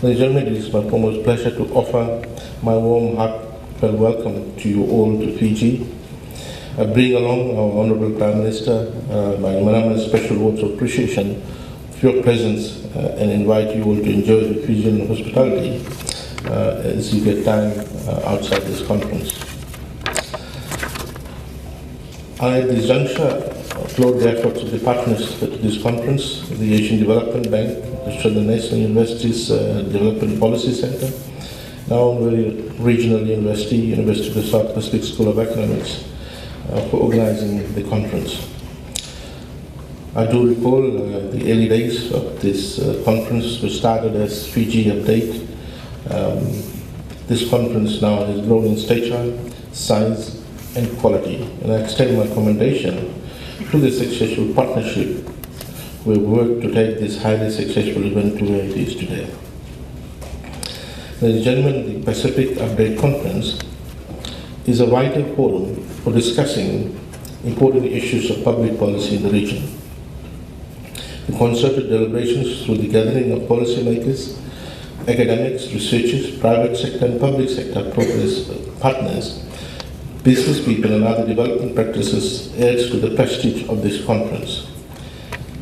Ladies and gentlemen, it is my foremost pleasure to offer my warm heartfelt welcome to you all to Fiji. I bring along our Honourable Prime Minister my enormous special words of appreciation for your presence and invite you all to enjoy the Fijian hospitality as you get time outside this conference. I, at this juncture, applaud the efforts of the partners to this conference, the Asian Development Bank, the Australian National University's Development Policy Centre, now Regional University, University of the South Pacific School of Economics, for organizing the conference. I do recall the early days of this conference, which started as Fiji Update. This conference now has grown in stature, size, and quality, and I extend my commendation to the successful partnership we worked to take this highly successful event to where it is today. Ladies and gentlemen, the Pacific Update Conference is a vital forum for discussing important issues of public policy in the region. The concerted deliberations through the gathering of policymakers, academics, researchers, private sector and public sector partners, business people and other development practices adds to the prestige of this conference.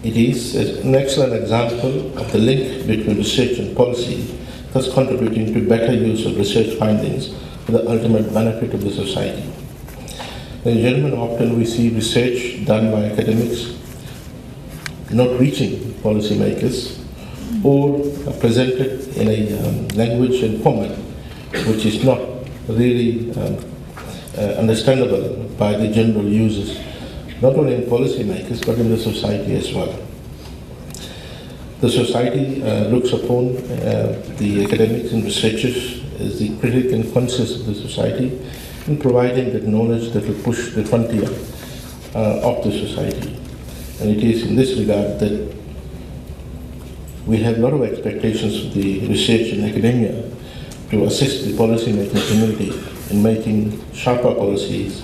It is an excellent example of the link between research and policy, thus contributing to better use of research findings for the ultimate benefit of the society. Ladies and gentlemen, often we see research done by academics not reaching policymakers or presented in a language and format which is not really understandable by the general users, not only in policymakers but in the society as well. The society looks upon the academics and researchers as the critic and conscious of the society in providing that knowledge that will push the frontier of the society. And it is in this regard that we have a lot of expectations of the research and academia to assist the policy-making community in making sharper policies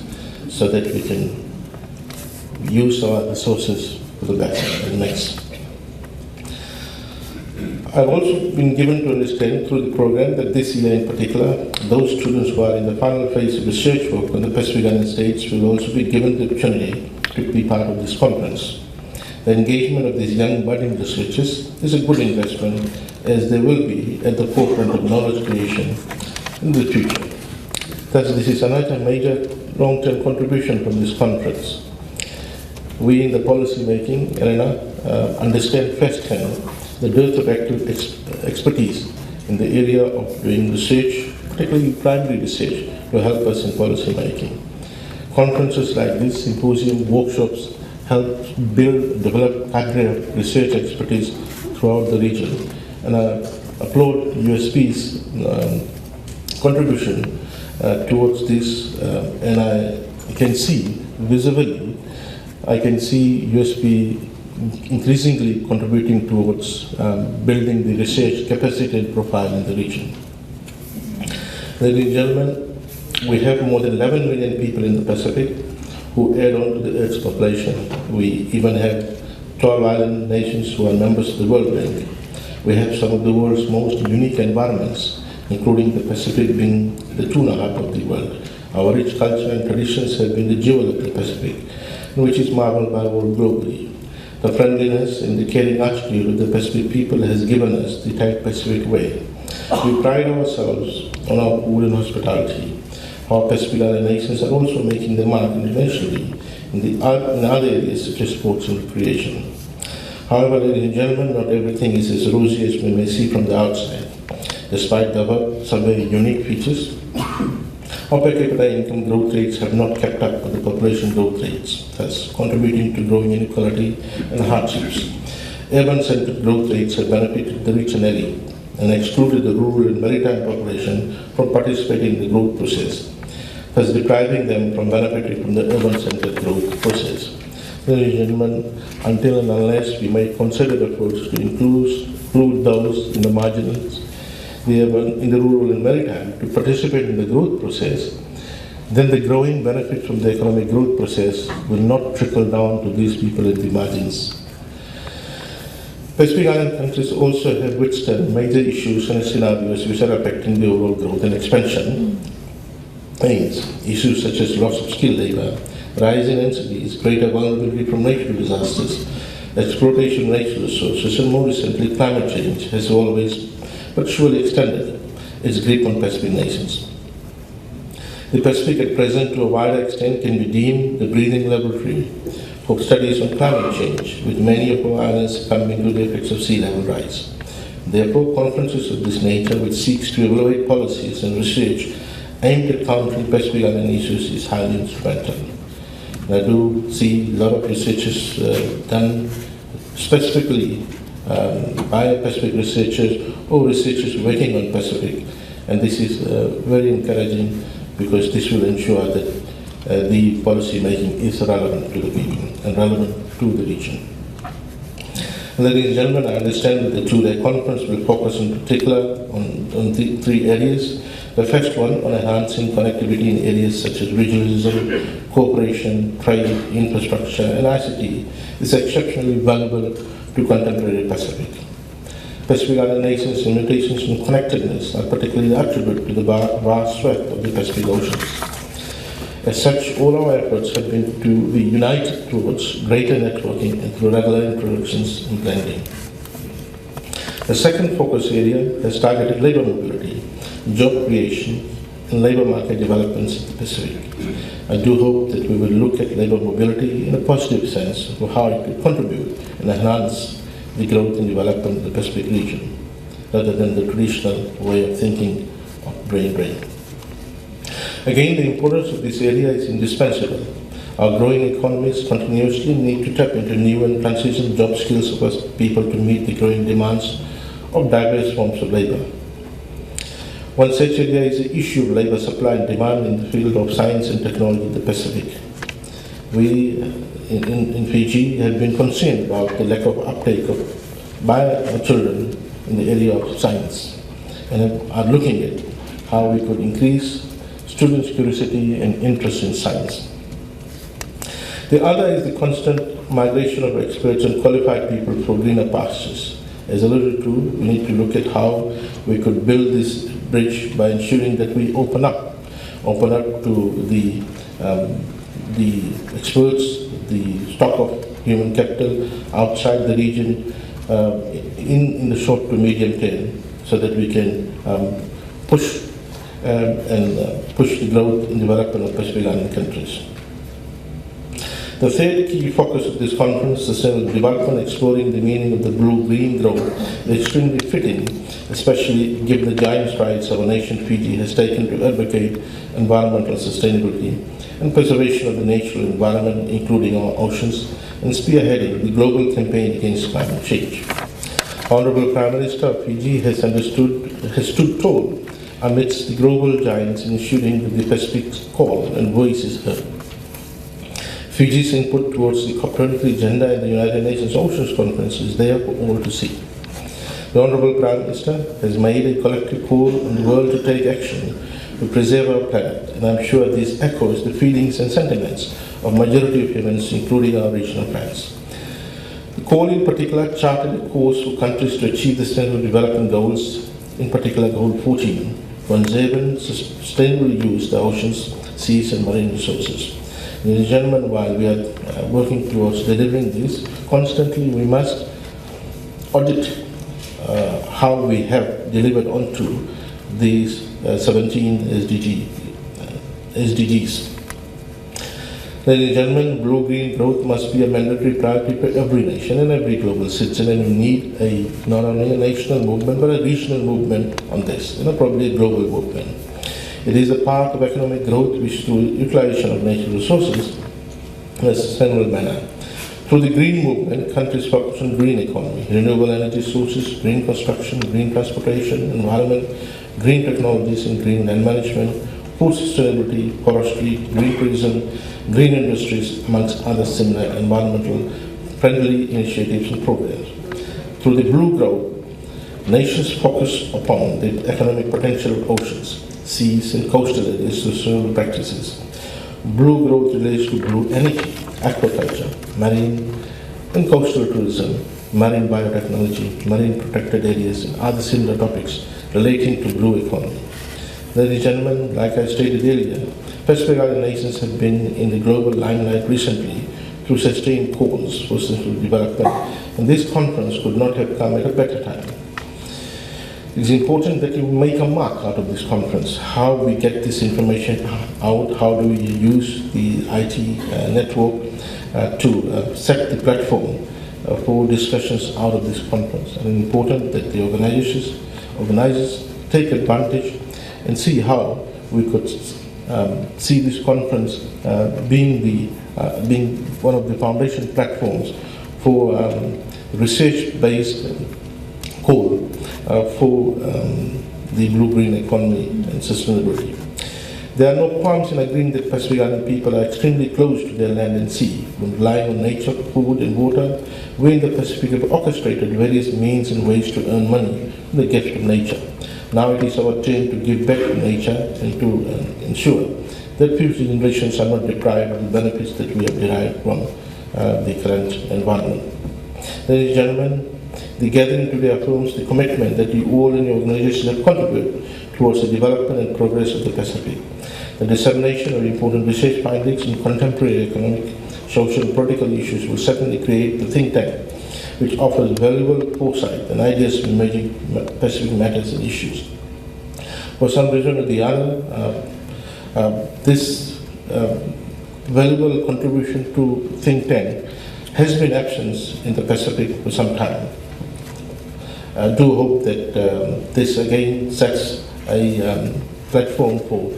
so that we can use our resources for the best and next. I've also been given to understand through the program that this year in particular, those students who are in the final phase of research work on the Pacific Island states will also be given the opportunity to be part of this conference. The engagement of these young budding researchers is a good investment, as they will be at the forefront of knowledge creation in the future. Thus, this is another major long-term contribution from this conference. We in the policy-making arena understand firsthand the dearth of active expertise in the area of doing research, particularly primary research, to help us in policy-making. Conferences like this, symposium, workshops, help develop cadre of research expertise throughout the region. And I applaud USP's contribution towards this, and I can see visibly, I can see USP increasingly contributing towards building the research capacity and profile in the region. Ladies and gentlemen, we have more than 11 million people in the Pacific who add on to the Earth's population. We even have 12 island nations who are members of the World Bank. We have some of the world's most unique environments, including the Pacific being the tuna hub of the world. Our rich culture and traditions have been the jewel of the Pacific, which is marveled by all globally. The friendliness and the caring attitude of the Pacific people has given us the tight Pacific way. We pride ourselves on our food and hospitality. Our Pacific Island nations are also making their mark internationally in other areas such as sports and recreation. However, ladies and gentlemen, not everything is as rosy as we may see from the outside. Despite the above, some very unique features, our per capita income growth rates have not kept up with the population growth rates, thus contributing to growing inequality and hardships. Urban-centered growth rates have benefited the rich and elite and excluded the rural and maritime population from participating in the growth process, thus depriving them from benefiting from the urban-centered growth process. Ladies and gentlemen, until and unless we make concerted efforts to include those in the marginals, the urban, in the rural and maritime, to participate in the growth process, then the growing benefit from the economic growth process will not trickle down to these people at the margins. Pacific Island countries also have withstood major issues and scenarios which are affecting the overall growth and expansion. Aims, issues such as loss of skilled labor, rise in densities, greater vulnerability from natural disasters, exploitation of natural resources, and more recently climate change has always but surely extended its grip on Pacific nations. The Pacific at present to a wider extent can be deemed the breathing laboratory for studies on climate change, with many of our islands coming into the effects of sea level rise. Therefore, conferences of this nature, which seeks to evaluate policies and research aimed at countering Pacific Island issues, is highly instrumental. And I do see a lot of researches done specifically by Pacific researchers or researchers working on Pacific, and this is very encouraging because this will ensure that the policy making is relevant to the people and relevant to the region. Ladies and gentlemen, I understand that the two-day conference will focus in particular on the three areas. The first one on enhancing connectivity in areas such as regionalism, cooperation, trade, infrastructure, and ICT is exceptionally valuable to contemporary Pacific. Pacific Island nations' limitations and connectedness are particularly attributed to the vast swath of the Pacific Oceans. As such, all our efforts have been to be united towards greater networking and through regular introductions and blending. The second focus area has targeted labor mobility, job creation, and labor market developments in the Pacific. I do hope that we will look at labor mobility in a positive sense of how it could contribute and enhance the growth and development of the Pacific region, rather than the traditional way of thinking of brain-drain. Again, the importance of this area is indispensable. Our growing economies continuously need to tap into new and transition job skills of us people to meet the growing demands of diverse forms of labor. One such area is the issue of labor supply and demand in the field of science and technology in the Pacific. We in Fiji have been concerned about the lack of uptake by our children in the area of science and are looking at how we could increase students' curiosity and interest in science. The other is the constant migration of experts and qualified people for greener pastures. As alluded to, we need to look at how we could build this bridge by ensuring that we open up to the experts, the stock of human capital outside the region in the short to medium term, so that we can push the growth and development of Pacific Island countries. The third key focus of this conference, sustainable development, exploring the meaning of the blue-green growth, is extremely fitting, especially given the giant strides our nation Fiji has taken to advocate environmental sustainability and preservation of the natural environment, including our oceans, and spearheading the global campaign against climate change. Honorable Prime Minister of Fiji has stood tall amidst the global giants, ensuring that the Pacific's call and voice is heard. Fiji's input towards the COP23 agenda in the United Nations Oceans Conference is there for all to see. The Honorable Prime Minister has made a collective call on the world to take action to preserve our planet, and I'm sure this echoes the feelings and sentiments of majority of humans, including our regional friends. The call in particular charted a course for countries to achieve the Sustainable Development Goals, in particular Goal 14, conserve and sustainably use the oceans, seas and marine resources. Ladies and gentlemen, while we are working towards delivering this, constantly we must audit how we have delivered onto these 17 SDGs. Ladies and gentlemen, blue-green growth must be a mandatory priority for every nation and every global citizen, and we need not only a national movement but a regional movement on this, and probably a global movement. It is a part of economic growth which, through utilization of natural resources in a sustainable manner. Through the green movement, countries focus on green economy, renewable energy sources, green construction, green transportation, environment, green technologies and green land management, food sustainability, forestry, green tourism, green industries, amongst other similar environmental friendly initiatives and programs. Through the blue growth, nations focus upon the economic potential of oceans, seas and coastal areas through sustainable practices. Blue growth relates to blue energy, aquaculture, marine and coastal tourism, marine biotechnology, marine protected areas, and other similar topics relating to blue economy. Ladies and gentlemen, like I stated earlier, Pacific Island nations have been in the global limelight recently through sustained calls for sustainable development, and this conference could not have come at a better time. It is important that we make a mark out of this conference, how we get this information out, how do we use the IT network to set the platform for discussions out of this conference. And it's important that the organizers take advantage and see how we could see this conference being one of the foundation platforms for research-based call for the blue-green economy and sustainability. There are no qualms in agreeing that Pacific Island people are extremely close to their land and sea. When relying on nature, food and water, we in the Pacific have orchestrated various means and ways to earn money from the gift of nature. Now it is our turn to give back to nature and to ensure that future generations are not deprived of the benefits that we have derived from the current environment. Ladies and gentlemen, the gathering today affirms the commitment that you all in your organization have contributed towards the development and progress of the Pacific. The dissemination of important research findings in contemporary economic, social, and political issues will certainly create the think tank which offers valuable foresight and ideas in emerging Pacific matters and issues. For some reason or the other, this valuable contribution to think tank has been absent in the Pacific for some time. I do hope that this again sets a platform for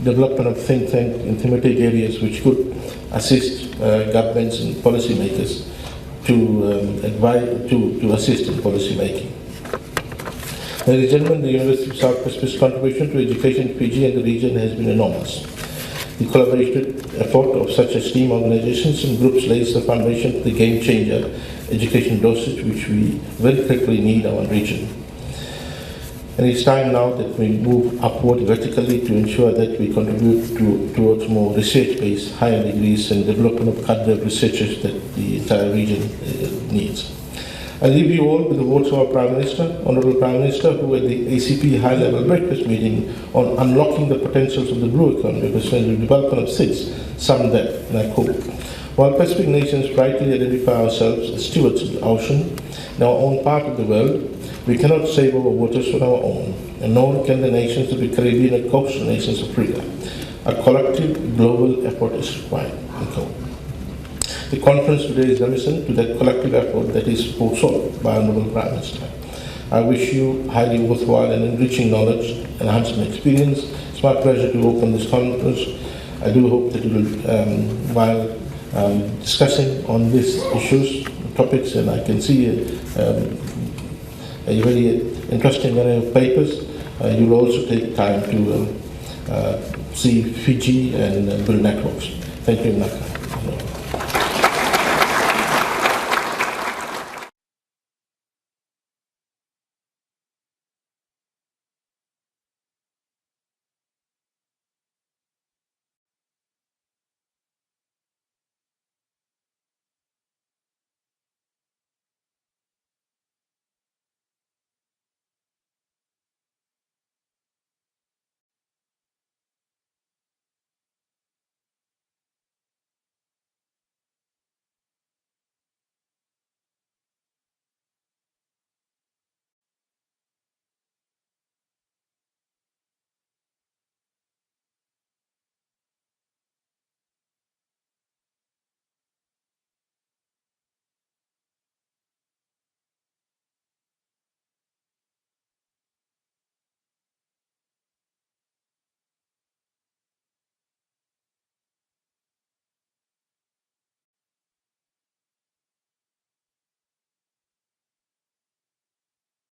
development of think tank in thematic areas which could assist governments and policymakers to assist in policy making. Ladies and gentlemen, the University of South Pacific's contribution to education in Fiji and the region has been enormous. The collaborative effort of such esteemed organizations and groups lays the foundation for the game changer education dosage which we very quickly need in our region. And it's time now that we move upward vertically to ensure that we contribute towards more research-based higher degrees and development of cadre of researchers that the entire region needs. I leave you all with the words of our Prime Minister, Honorable Prime Minister, who at the ACP high-level breakfast meeting on unlocking the potentials of the blue economy for sustainable development of SIDS summed that, and I quote, "While Pacific nations rightly identify ourselves as stewards of the ocean in our own part of the world, we cannot save our waters on our own, and nor can the nations of the Caribbean and coastal nations of Africa. A collective global effort is required." Unquote. The conference today is reminiscent to that collective effort that is foresaw by Honorable Prime Minister. I wish you highly worthwhile and enriching knowledge, enhancement experience. It's my pleasure to open this conference. I do hope that you will, while discussing on these issues, topics, and I can see a very interesting array of papers, you will also take time to see Fiji and build networks. Thank you, Naka.